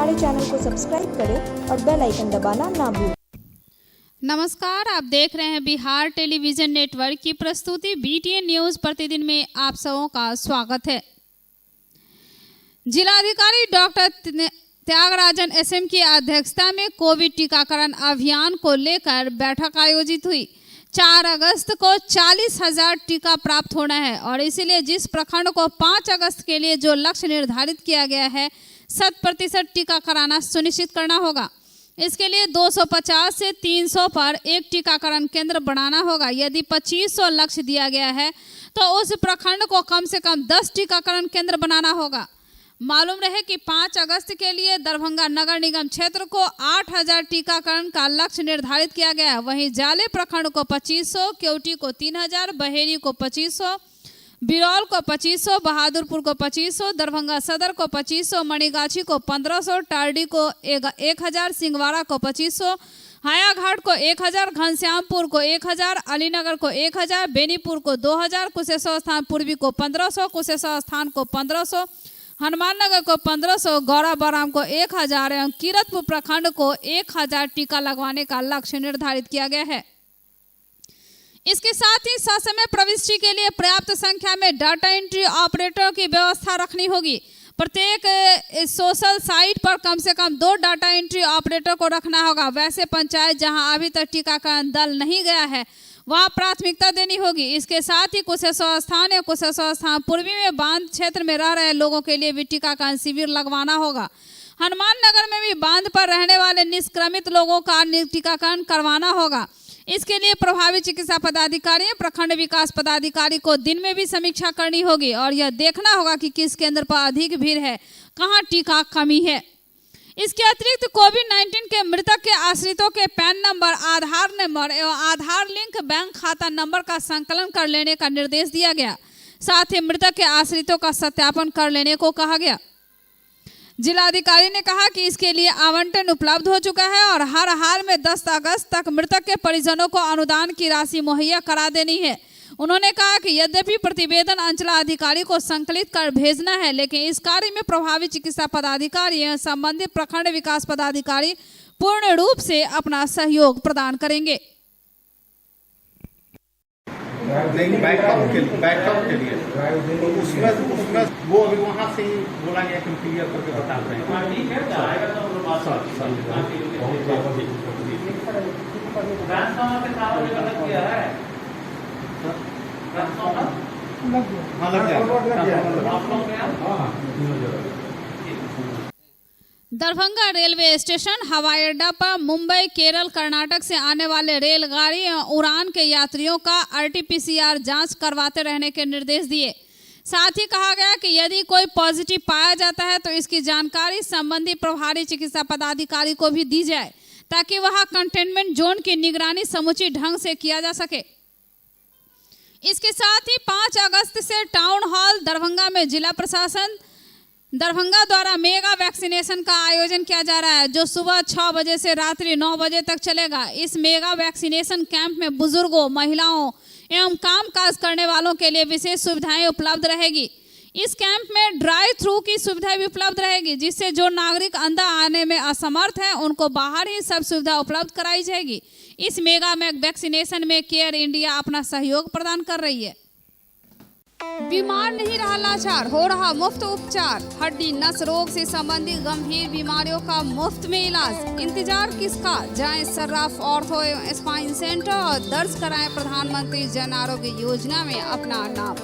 हमारे चैनल को सब्सक्राइब करें और बेल आइकन दबाना ना भूलें। नमस्कार, आप देख रहे हैं बिहार टेलीविजन नेटवर्क की प्रस्तुति BTN न्यूज प्रतिदिन में आप सबों का स्वागत है। जिलाधिकारी डॉक्टर त्यागराजन SM की अध्यक्षता में कोविड टीकाकरण अभियान को लेकर बैठक आयोजित हुई। 4 अगस्त को 40,000 टीका प्राप्त होना है और इसीलिए जिस प्रखंड को 5 अगस्त के लिए जो लक्ष्य निर्धारित किया गया है 100% टीका कराना सुनिश्चित करना होगा। इसके लिए 250 से 300 पर एक टीकाकरण केंद्र बनाना होगा। यदि 2500 लक्ष्य दिया गया है तो उस प्रखंड को कम से कम 10 टीकाकरण केंद्र बनाना होगा। मालूम रहे कि 5 अगस्त के लिए दरभंगा नगर निगम क्षेत्र को 8000 टीकाकरण का लक्ष्य निर्धारित किया गया है। वहीं जाले प्रखंड को 2500, केवटी को 3000, बहेरी को 2500, बिरौल को 2500, बहादुरपुर को 2500, दरभंगा सदर को 2500, मणिगाछी को 1500, टारडी को 1000, सिंगवाड़ा को 2500, हायाघाट को 1000, घनश्यामपुर को 1000, अलीनगर को 1000, बेनीपुर को 2000, कुशेश्वर स्थान पूर्वी को 1500, कुशेश्वर स्थान को 1500, हनुमान नगर को 1500, गौरा बराम को 1000 एवं किरतपुर प्रखंड को 1000 टीका लगवाने का लक्ष्य निर्धारित किया गया है। इसके साथ ही ससमय प्रविष्टि के लिए पर्याप्त संख्या में डाटा एंट्री ऑपरेटरों की व्यवस्था रखनी होगी। प्रत्येक सोशल साइट पर कम से कम 2 डाटा एंट्री ऑपरेटर को रखना होगा। वैसे पंचायत जहां अभी तक टीकाकरण दल नहीं गया है वहां प्राथमिकता देनी होगी। इसके साथ ही कुशेश्वर स्थान या कुशेश्वर स्थान पूर्वी में बांध क्षेत्र में रह रहे लोगों के लिए भी टीकाकरण शिविर लगवाना होगा। हनुमान नगर में भी बांध पर रहने वाले निष्क्रमित लोगों का टीकाकरण करवाना होगा। इसके लिए प्रभावी चिकित्सा पदाधिकारी, प्रखंड विकास पदाधिकारी को दिन में भी समीक्षा करनी होगी और यह देखना होगा कि किस केंद्र पर अधिक भीड़ है, कहां टीका कमी है। इसके अतिरिक्त कोविड-19 के मृतक के आश्रितों के पैन नंबर, आधार नंबर एवं आधार लिंक बैंक खाता नंबर का संकलन कर लेने का निर्देश दिया गया। साथ ही मृतक के आश्रितों का सत्यापन कर लेने को कहा गया। जिलाधिकारी ने कहा कि इसके लिए आवंटन उपलब्ध हो चुका है और हर हाल में 10 अगस्त तक मृतक के परिजनों को अनुदान की राशि मुहैया करा देनी है। उन्होंने कहा कि यद्यपि प्रतिवेदन अंचलाधिकारी को संकलित कर भेजना है, लेकिन इस कार्य में प्रभावी चिकित्सा पदाधिकारी एवं संबंधित प्रखंड विकास पदाधिकारी पूर्ण रूप से अपना सहयोग प्रदान करेंगे। बैकअप के लिए उसमें वो अभी वहाँ से ही बोला गया कि क्लियर करके बता रहे दरभंगा रेलवे स्टेशन, हवाई अड्डा पर मुंबई, केरल, कर्नाटक से आने वाले रेलगाड़ी एवं उड़ान के यात्रियों का RT-PCR जांच करवाते रहने के निर्देश दिए। साथ ही कहा गया कि यदि कोई पॉजिटिव पाया जाता है तो इसकी जानकारी संबंधित प्रभारी चिकित्सा पदाधिकारी को भी दी जाए ताकि वहां कंटेनमेंट जोन की निगरानी समुचित ढंग से किया जा सके। इसके साथ ही 5 अगस्त से टाउन हॉल दरभंगा में जिला प्रशासन दरभंगा द्वारा मेगा वैक्सीनेशन का आयोजन किया जा रहा है, जो सुबह 6 बजे से रात्रि 9 बजे तक चलेगा। इस मेगा वैक्सीनेशन कैंप में बुजुर्गों, महिलाओं एवं कामकाज करने वालों के लिए विशेष सुविधाएं उपलब्ध रहेगी। इस कैंप में ड्राइव थ्रू की सुविधा भी उपलब्ध रहेगी, जिससे जो नागरिक अंदर आने में असमर्थ हैं उनको बाहर ही सब सुविधा उपलब्ध कराई जाएगी। इस मेगा वैक्सीनेशन में केयर इंडिया अपना सहयोग प्रदान कर रही है। बीमार नहीं रहा लाचार, हो रहा मुफ्त उपचार। हड्डी नस रोग से संबंधित गंभीर बीमारियों का मुफ्त में इलाज। इंतजार किसका, जाएं सर्राफ ऑर्थो एवं स्पाइन सेंटर और दर्ज कराएं प्रधानमंत्री जन आरोग्य योजना में अपना नाम।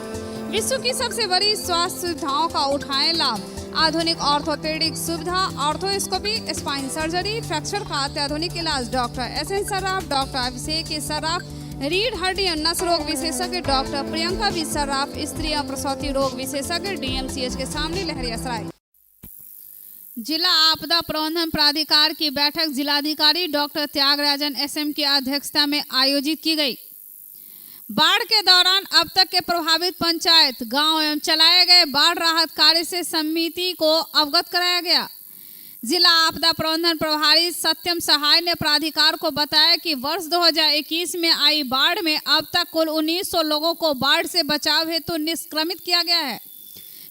विश्व की सबसे बड़ी स्वास्थ्य सुविधाओं का उठाएं लाभ। आधुनिक ऑर्थोपेडिक सुविधा, ऑर्थोस्कोपी, स्पाइन सर्जरी, फ्रैक्चर का अत्याधुनिक इलाज। डॉक्टर SN सर्राफ, डॉक्टर अभिषेक सर्राफ, रीढ़ हड्डी और नस रोग विशेषज्ञ डॉक्टर प्रियंका बी सर्राफ, स्त्री और प्रसूति रोग विशेषज्ञ DMCH के सामने लहरियासराय। जिला आपदा प्रबंधन प्राधिकार की बैठक जिलाधिकारी डॉक्टर त्यागराजन SM की अध्यक्षता में आयोजित की गई। बाढ़ के दौरान अब तक के प्रभावित पंचायत, गांव एवं चलाए गए बाढ़ राहत कार्य से समिति को अवगत कराया गया। जिला आपदा प्रबंधन प्रभारी सत्यम सहाय ने प्राधिकार को बताया कि वर्ष 2021 में आई बाढ़ में अब तक कुल 1900 लोगों को बाढ़ से बचाव हेतु निष्क्रमित किया गया है।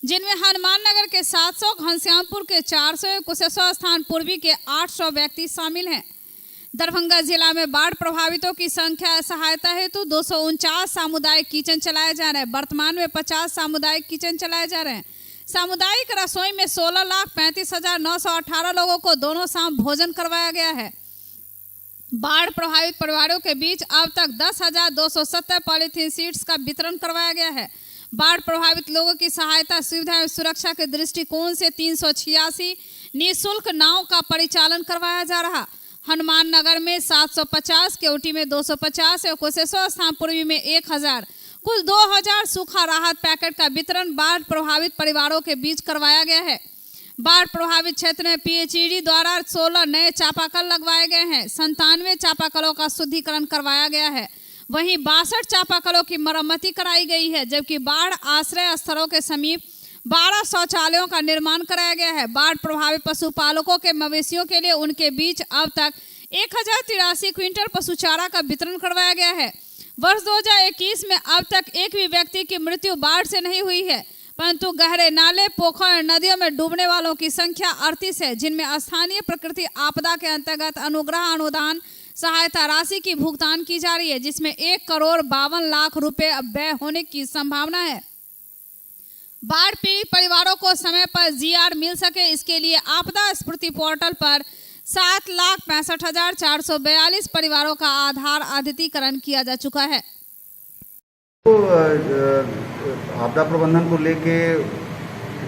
जिनमें हनुमान नगर के 700, घनश्यामपुर के 400, कुशेश्वर स्थान पूर्वी के 800 व्यक्ति शामिल हैं। दरभंगा जिला में बाढ़ प्रभावितों की संख्या सहायता हेतु 249 सामुदायिक किचन चलाए जा रहे हैं। वर्तमान में 50 सामुदायिक किचन चलाए जा रहे हैं। सामुदायिक रसोई में 16,35,918 लोगों को दोनों शाम भोजन करवाया गया है। बाढ़ प्रभावित परिवारों के बीच अब तक 10,270 पॉलीथीन शीट्स का वितरण करवाया गया है। बाढ़ प्रभावित लोगों की सहायता, सुविधा एवं सुरक्षा के दृष्टिकोण से 386 निःशुल्क नाव का परिचालन करवाया जा रहा। हनुमान नगर में 750, केवटी में 250 और कुशेश्वर स्थान पूर्वी में 1000, कुल 2000 सूखा राहत पैकेट का वितरण बाढ़ प्रभावित परिवारों के बीच करवाया गया है। बाढ़ प्रभावित क्षेत्र में पीएचईडी द्वारा 16 नए चापाकल लगवाए गए हैं। 97 चापाकलों का शुद्धिकरण करवाया गया है। वहीं 62 चापाकलों की मरम्मति कराई गई है, जबकि बाढ़ आश्रय स्थलों के समीप 12 शौचालयों का निर्माण कराया गया है। बाढ़ प्रभावित पशुपालकों के मवेशियों के लिए उनके बीच अब तक 1083 क्विंटल पशु चारा का वितरण करवाया गया है। वर्ष 2021 में अब तक एक भी व्यक्ति की मृत्यु बाढ़ से नहीं हुई है, परंतु गहरे नाले, पोखर, नदियों में डूबने वालों की संख्या 38 है, जिनमें स्थानीय प्रकृति आपदा के अंतर्गत अनुग्रह अनुदान सहायता राशि की भुगतान की जा रही है, जिसमें 1,52,00,000 रुपए व्यय होने की संभावना है। बाढ़ पीड़ित परिवारों को समय पर जीआर मिल सके, इसके लिए आपदा स्मृति पोर्टल पर 7,65,442 परिवारों का आधार अद्यतीकरण किया जा चुका है। तो आपदा प्रबंधन को लेके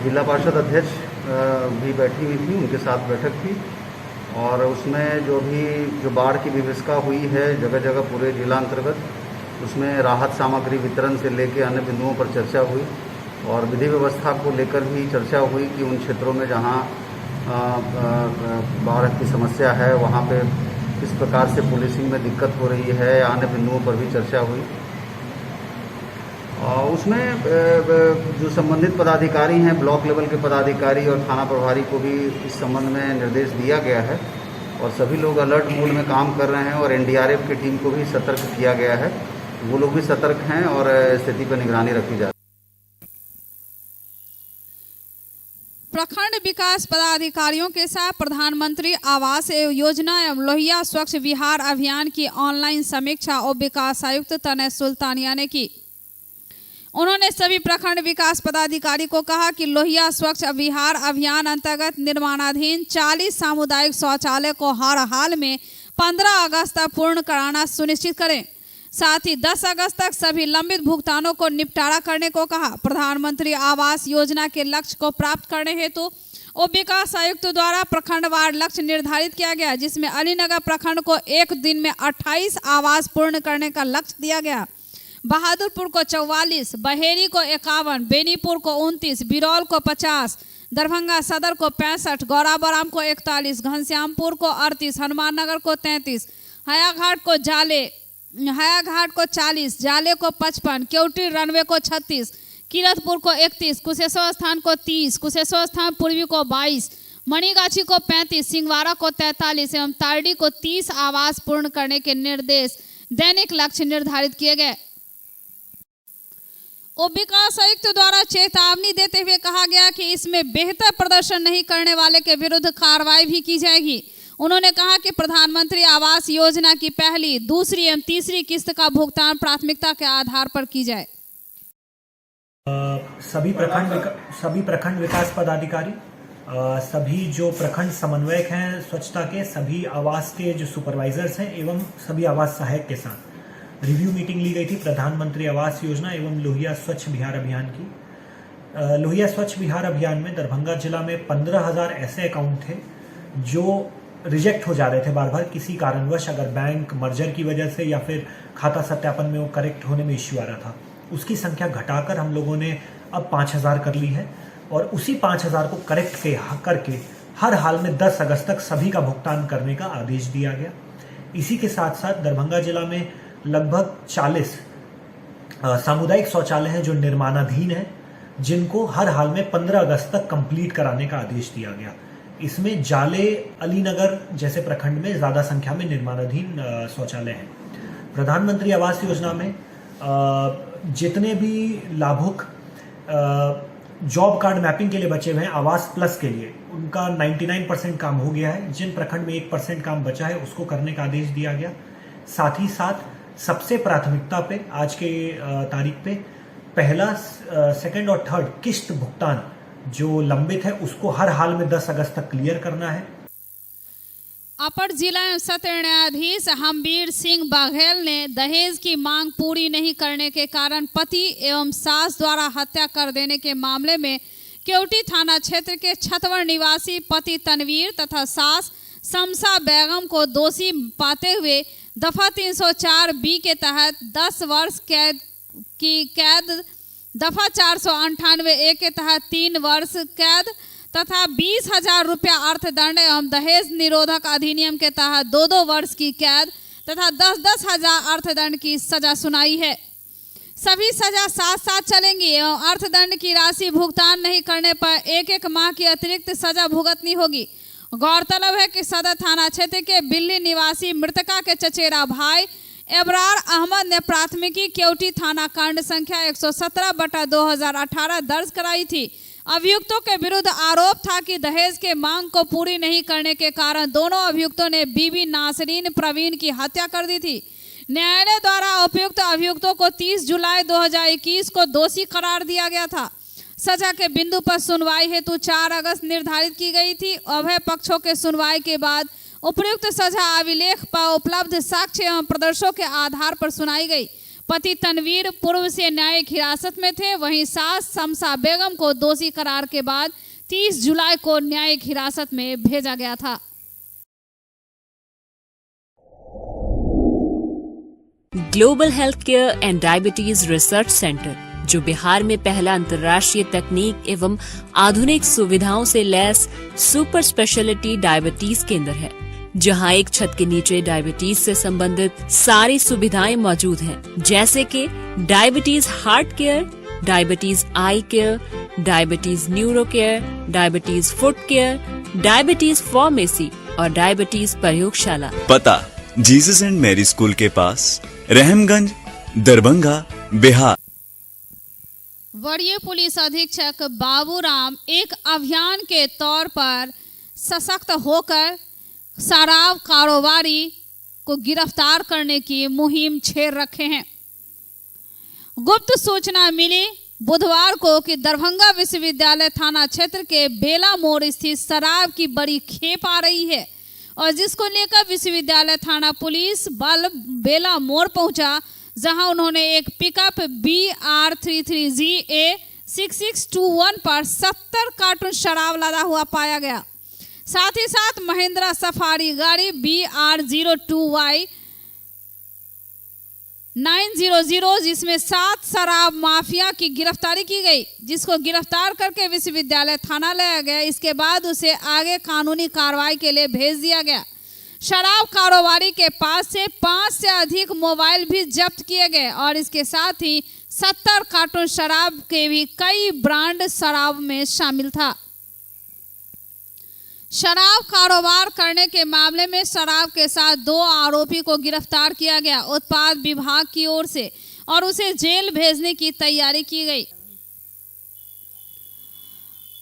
जिला पार्षद अध्यक्ष भी बैठी हुई थी, उनके साथ बैठक थी और उसमें जो बाढ़ की विभीषिका हुई है जगह जगह पूरे जिला अंतर्गत, उसमें राहत सामग्री वितरण से लेके अन्य बिंदुओं पर चर्चा हुई और विधि व्यवस्था को लेकर भी चर्चा हुई कि उन क्षेत्रों में जहां बाढ़ की समस्या है वहां पे किस प्रकार से पुलिसिंग में दिक्कत हो रही है, अन्य बिंदुओं पर भी चर्चा हुई। उसमें जो संबंधित पदाधिकारी हैं, ब्लॉक लेवल के पदाधिकारी और थाना प्रभारी को भी इस संबंध में निर्देश दिया गया है और सभी लोग अलर्ट मोड में काम कर रहे हैं और एनडीआरएफ की टीम को भी सतर्क किया गया है। वो लोग भी सतर्क हैं और स्थिति पर निगरानी रखी जा रही है। प्रखंड विकास पदाधिकारियों के साथ प्रधानमंत्री आवास योजना एवं लोहिया स्वच्छ विहार अभियान की ऑनलाइन समीक्षा और विकास आयुक्त तनय सुल्तानिया ने की। उन्होंने सभी प्रखंड विकास पदाधिकारी को कहा कि लोहिया स्वच्छ विहार अभियान अंतर्गत निर्माणाधीन 40 सामुदायिक शौचालय को हर हाल में 15 अगस्त तक पूर्ण कराना सुनिश्चित करें। साथ ही 10 अगस्त तक सभी लंबित भुगतानों को निपटारा करने को कहा। प्रधानमंत्री आवास योजना के लक्ष्य को प्राप्त करने हेतु उप विकास आयुक्त द्वारा प्रखंडवार लक्ष्य निर्धारित किया गया, जिसमें अलीनगर प्रखंड को एक दिन में 28 आवास पूर्ण करने का लक्ष्य दिया गया। बहादुरपुर को 44, बहेरी को 51, बेनीपुर को 29, बिरौल को 50, दरभंगा सदर को 65, गौराबौराम को 41, घनश्यामपुर को 38, हनुमान नगर को 33, हायाघाट को 40, जाले को 55, केवटी रनवे को 36, किरतपुर को 31, कुशेश्वर स्थान को 30, कुशेश्वर स्थान पूर्वी को 22, मणिगाछी को 35, सिंहवाड़ा को 43 एवं तारडी को 30 आवास पूर्ण करने के निर्देश दैनिक लक्ष्य निर्धारित किए गए। उप विकास आयुक्त द्वारा चेतावनी देते हुए कहा गया कि इसमें बेहतर प्रदर्शन नहीं करने वाले के विरुद्ध कार्रवाई भी की जाएगी। उन्होंने कहा कि प्रधानमंत्री आवास योजना की पहली, दूसरी एवं तीसरी किस्त का भुगतान प्राथमिकता के आधार पर की जाए। सभी प्रखंड विकास पदाधिकारी, सभी जो प्रखंड समन्वयक हैं स्वच्छता के, सभी आवास के जो सुपरवाइजर्स हैं एवं सभी आवास सहायक के साथ रिव्यू मीटिंग ली गई थी प्रधानमंत्री आवास योजना एवं लोहिया स्वच्छ विहार अभियान की। लोहिया स्वच्छ विहार अभियान में दरभंगा जिला में 15,000 ऐसे अकाउंट थे जो रिजेक्ट हो जा रहे थे बार बार किसी कारणवश, अगर बैंक मर्जर की वजह से या फिर खाता सत्यापन में वो करेक्ट होने में इश्यू आ रहा था। उसकी संख्या घटाकर हम लोगों ने अब 5,000 कर ली है और उसी 5,000 को करेक्ट करके हर हाल में 10 अगस्त तक सभी का भुगतान करने का आदेश दिया गया। इसी के साथ साथ दरभंगा जिला में लगभग 40 सामुदायिक शौचालय हैं जो निर्माणाधीन हैं, जिनको हर हाल में 15 अगस्त तक कंप्लीट कराने का आदेश दिया गया। इसमें जाले, अलीनगर जैसे प्रखंड में ज़्यादा संख्या में निर्माणाधीन शौचालय हैं। प्रधानमंत्री आवास योजना में जितने भी लाभुक जॉब कार्ड मैपिंग के लिए बचे हुए हैं आवास प्लस के लिए, उनका 99% काम हो गया है। जिन प्रखंड में 1% काम बचा है उसको करने का आदेश दिया गया। साथ ही साथ सबसे प्राथमिकता पे आज के तारीख पे पहला, सेकंड और थर्ड किस्त भुगतान जो लंबित है उसको हर हाल में 10 अगस्त तक क्लियर करना है। अपर जिला एवं सत्र न्यायाधीश हमवीर सिंह बाघेल ने दहेज की मांग पूरी नहीं करने के कारण पति एवं सास द्वारा हत्या कर देने के मामले में केवटी थाना क्षेत्र के छतवर निवासी पति तनवीर तथा सास शमसा बेगम को दोषी पाते हुए दफा 304 बी के तहत 10 वर्ष कैद, दफा 498 ए के तहत 3 वर्ष कैद तथा 20,000 रुपया अर्थदंड एवं दहेज निरोधक अधिनियम के तहत 2-2 वर्ष की कैद तथा 10-10 हजार अर्थदंड की सजा सुनाई है। सभी सजा साथ साथ चलेंगी एवं अर्थदंड की राशि भुगतान नहीं करने पर 1-1 माह की अतिरिक्त सजा भुगतनी होगी। गौरतलब है कि सदर थाना क्षेत्र के बिल्ली निवासी मृतका के चचेरा भाई एबरार अहमद ने प्राथमिकी केवटी थाना कांड संख्या 117/2018 दर्ज कराई थी। अभियुक्तों के विरुद्ध आरोप था कि दहेज के मांग को पूरी नहीं करने के कारण दोनों अभियुक्तों ने बीबी नासरीन प्रवीण की हत्या कर दी थी। न्यायालय द्वारा उपयुक्त अभियुक्तों को 30 जुलाई 2021 को दोषी करार दिया गया था। सजा के बिंदु पर सुनवाई हेतु 4 अगस्त निर्धारित की गई थी। अभय पक्षों के सुनवाई के बाद उपयुक्त सजा अभिलेख पर उपलब्ध साक्ष्य एवं प्रदर्शों के आधार पर सुनाई गई। पति तनवीर पूर्व से न्यायिक हिरासत में थे, वहीं सास शमसा बेगम को दोषी करार के बाद 30 जुलाई को न्यायिक हिरासत में भेजा गया था। Global health care and diabetes research centre, जो बिहार में पहला अंतर्राष्ट्रीय तकनीक एवं आधुनिक सुविधाओं से लैस सुपर स्पेशलिटी डायबिटीज केंद्र है, जहां एक छत के नीचे डायबिटीज से संबंधित सारी सुविधाएं मौजूद हैं, जैसे कि diabetes heart care, diabetes eye care, diabetes neuro care, diabetes foot care, diabetes pharmacy और डायबिटीज प्रयोगशाला। पता जीसस एंड मैरी स्कूल के पास, रहमगंज, दरभंगा, बिहार। वरीय पुलिस अधीक्षक बाबूराम एक अभियान के तौर पर सशक्त होकर शराब कारोबारी को गिरफ्तार करने की मुहिम छेड़ रखे हैं। गुप्त सूचना मिली बुधवार को कि दरभंगा विश्वविद्यालय थाना क्षेत्र के बेला मोड़ स्थित शराब की बड़ी खेप आ रही है और जिसको लेकर विश्वविद्यालय थाना पुलिस बल बेला मोड़ पहुंचा, जहां उन्होंने एक पिकअप BR33GA 6621 पर 70 कार्टून शराब लादा हुआ पाया गया। साथ ही साथ महिंद्रा सफारी गाड़ी BR02Y 900 जिसमें 7 शराब माफिया की गिरफ्तारी की गई, जिसको गिरफ्तार करके विश्वविद्यालय थाना लाया गया। इसके बाद उसे आगे कानूनी कार्रवाई के लिए भेज दिया गया। शराब कारोबारी के पास से 5 से अधिक मोबाइल भी जब्त किए गए और इसके साथ ही 70 कार्टून शराब के भी कई ब्रांड शराब में शामिल था। शराब कारोबार करने के मामले में शराब के साथ 2 आरोपी को गिरफ्तार किया गया उत्पाद विभाग की ओर से और उसे जेल भेजने की तैयारी की गई।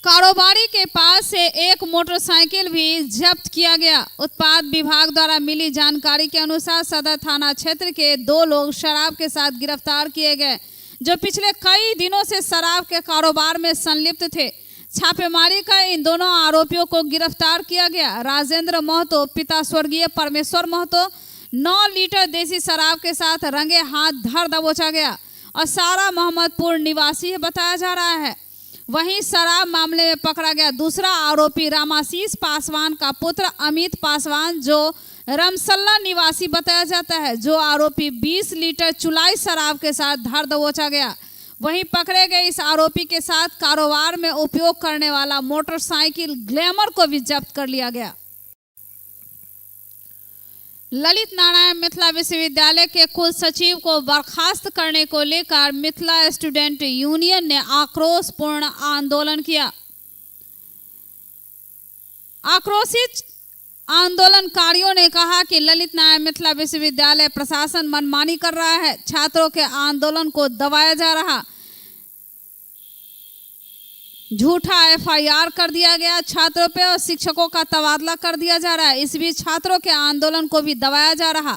कारोबारी के पास से एक मोटरसाइकिल भी जब्त किया गया। उत्पाद विभाग द्वारा मिली जानकारी के अनुसार सदर थाना क्षेत्र के 2 लोग शराब के साथ गिरफ्तार किए गए, जो पिछले कई दिनों से शराब के कारोबार में संलिप्त थे। छापेमारी कर इन दोनों आरोपियों को गिरफ्तार किया गया। राजेंद्र महतो पिता स्वर्गीय परमेश्वर महतो 9 लीटर देसी शराब के साथ रंगे हाथ धर दबोचा गया और सारा मोहम्मदपुर निवासी बताया जा रहा है। वहीं शराब मामले में पकड़ा गया दूसरा आरोपी रामाशीष पासवान का पुत्र अमित पासवान, जो रमसल्ला निवासी बताया जाता है, जो आरोपी 20 लीटर चुलाई शराब के साथ धर दबोचा गया। वहीं पकड़े गए इस आरोपी के साथ कारोबार में उपयोग करने वाला मोटरसाइकिल ग्लैमर को भी जब्त कर लिया गया। ललित नारायण मिथिला विश्वविद्यालय के कुल सचिव को बर्खास्त करने को लेकर मिथिला स्टूडेंट यूनियन ने आक्रोशपूर्ण आंदोलन किया। आक्रोशित आंदोलनकारियों ने कहा कि ललित नारायण मिथिला विश्वविद्यालय प्रशासन मनमानी कर रहा है, छात्रों के आंदोलन को दबाया जा रहा। झूठा FIR कर दिया गया छात्रों पे और शिक्षकों का तबादला कर दिया जा रहा है। इस बीच छात्रों के आंदोलन को भी दबाया जा रहा।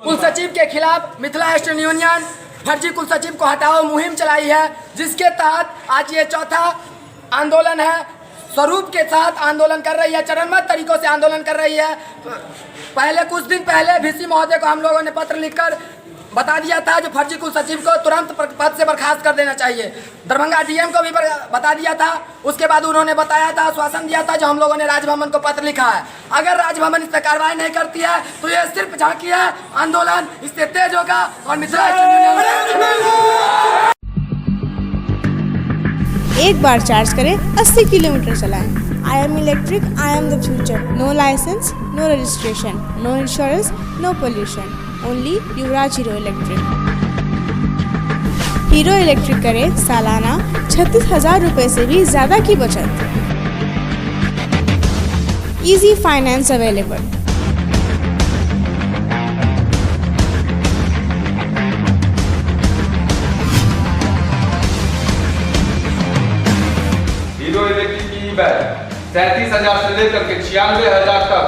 कुल सचिव के खिलाफ मिथिला स्टूडेंट यूनियन फर्जी कुल सचिव को हटाओ मुहिम चलाई है, जिसके तहत आज ये चौथा आंदोलन है। स्वरूप के साथ आंदोलन कर रही है, चरणबद्ध तरीकों से आंदोलन कर रही है। पहले कुछ दिन पहले VC महोदय को हम लोगों ने पत्र लिखकर बता दिया था जो फर्जी कुल सचिव को तुरंत पद से बर्खास्त कर देना चाहिए। दरभंगा DM को भी बता दिया था। उसके बाद उन्होंने बताया था, आश्वासन दिया था, जो हम लोगों ने राजभवन को पत्र लिखा है। अगर राजभवन इस पर कार्रवाई नहीं करती है तो ये सिर्फ झांकी है, आंदोलन इससे तेज होगा और मिथिला एक बार चार्ज करें 80 किलोमीटर चलाएं। I am electric, I am the future. No licence, no registration, no insurance, no pollution. Only Yuvraj hero Electric. Hero Electric करें सालाना 36,000 रुपये से भी ज़्यादा की बचत। Easy finance available. Hero Electric की बैग 37,000 से लेकर के 96,000 तक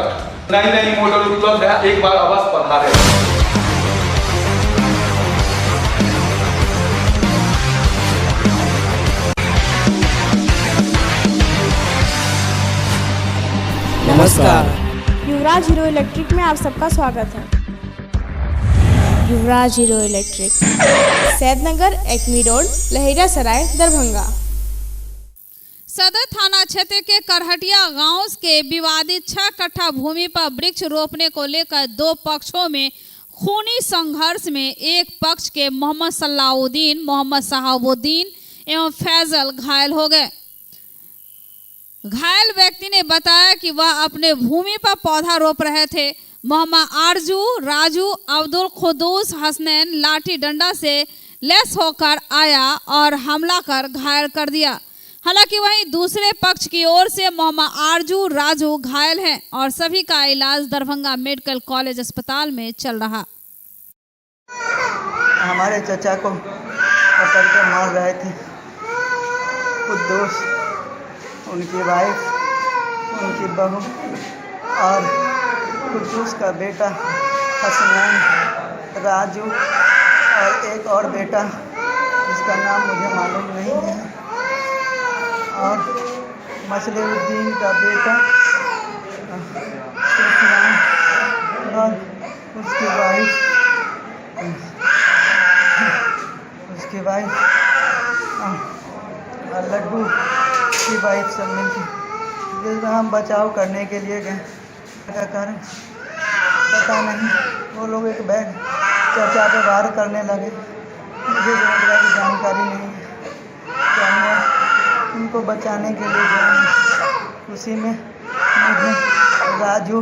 नई नई मॉडल उपलब्ध है। एक बार अवश्य पधारें। नमस्कार, युवराज हीरो इलेक्ट्रिक में आप सबका स्वागत है। Yuvraj hero Electric, Saidnagar, Acme road, Laheria Sarai, Darbhanga. सदर थाना क्षेत्र के करहटिया गांव के विवादित 6 कट्ठा भूमि पर वृक्ष रोपने को लेकर 2 पक्षों में खूनी संघर्ष में एक पक्ष के मोहम्मद सलाउद्दीन, मोहम्मद शहाबुद्दीन एवं फैजल घायल हो गए। घायल व्यक्ति ने बताया कि वह अपने भूमि पर पौधा रोप रहे थे। मोहम्मद आरजू, राजू, अब्दुल खुदूस, हसनैन लाठी डंडा से लैस होकर आया और हमला कर घायल कर दिया। हालांकि वहीं दूसरे पक्ष की ओर से मोहम्मद आरजू, राजू घायल हैं और सभी का इलाज दरभंगा मेडिकल कॉलेज अस्पताल में चल रहा। हमारे चचा को पकड़ कर मार रहे थे खुदूस, उनकी वाइफ, उनकी बहू और खुदूस का बेटा हसनैन, राजू और एक और बेटा जिसका नाम मुझे मालूम नहीं है, और मसलेउद्दीन का बेटा सुफियान और उसकी वाइफ लड्डू की वाइफ सब मिलकर, जिसमें हम बचाव करने के लिए गए। का कारण पता नहीं, वो लोग एक बैग चर्चा पे वार करने लगे। मुझे की जानकारी नहीं है, तो हमने उनको बचाने के लिए गए। उसी में मुझे राजू